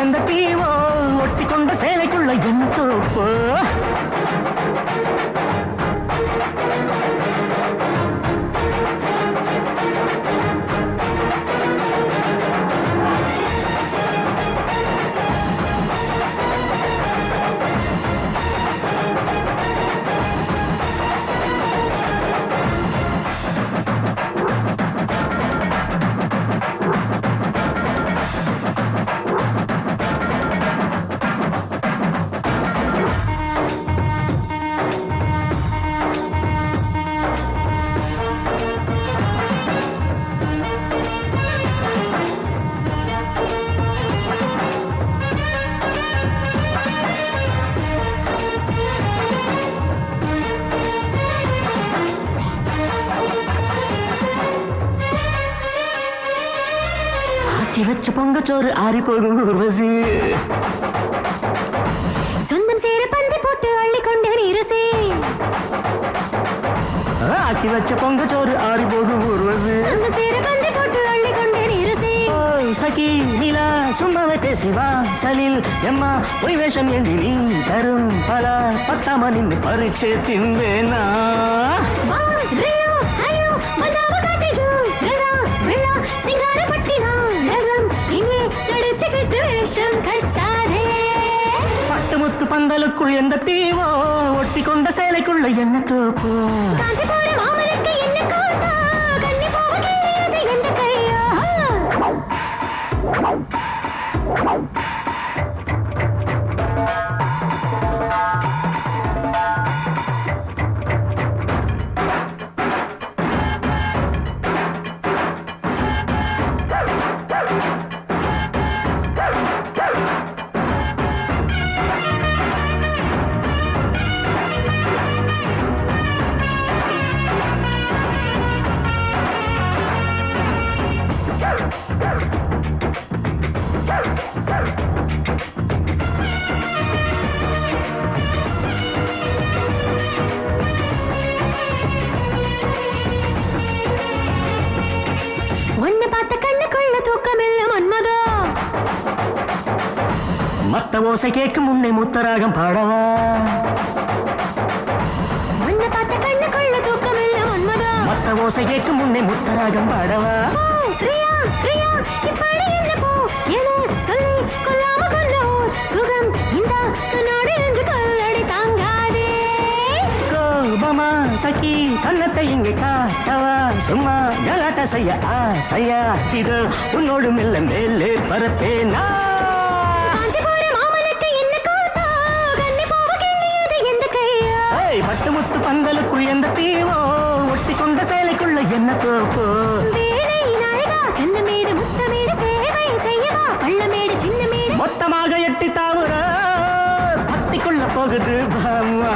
எந்த தீவோ ஒட்டி கொண்ட சேலைக்குள்ள என்ன தோப்போ வச்ச பொங்கச்சோறு ஆறி போகும் ஊர்வசி சொந்தம் சேர பந்தி போட்டு அள்ளி கொண்டு நீரசே ஆக்கி வச்ச பொங்கச்சோறு ஆறி போகும் ஊர்வசி சொந்தம் சேர பந்தி போட்டு அள்ளி கொண்டு நீரசே சகி நிலா சும்மாவே பேசிவா சலில் எம்மா பொய் வேஷம் என்று நீ தரும் பல பத்தாம நின்று பரீட்சை தின்பேனா பட்டுமுத்து பந்தலுக்குள் எந்த தீவோ ஒட்டி கொண்ட சேலைக்குள்ள என்ன தோப்போ உன்னை பார்த்த கண்ணுக்குள்ள தூக்கமில்ல மன்மதா மத்த ஓசை கேட்கும் முன்னே முத்தராகம் பாடவா உன்னை பார்த்த கண்ணுக்குள்ள தூக்கமில்ல மன்மதா மத்த ஓசை கேட்கும் முன்னே முத்தராகம் பாடவா ரியா ரியா இப்படி என்ன போ என சொல்லி கொல்லாம கொல்லோ சுகம் இந்த கண்ணாடி என்று கல்லடி தாங்காதே கோபமா சகி கண்ணத்தை இங்கே காட்டவா சும்மா கலாட்ட செய்ய ஆசையா இது உன்னோடு மெல்ல மேலே பரப்பேனா பட்டுமுத்து பந்தலுக்குள் எந்த தீவோ ஒட்டி கொண்ட சேலைக்குள்ள என்ன தோப்போ மொத்தமாக எட்டி தாவுற பத்திக்குள்ள போகுது பாமா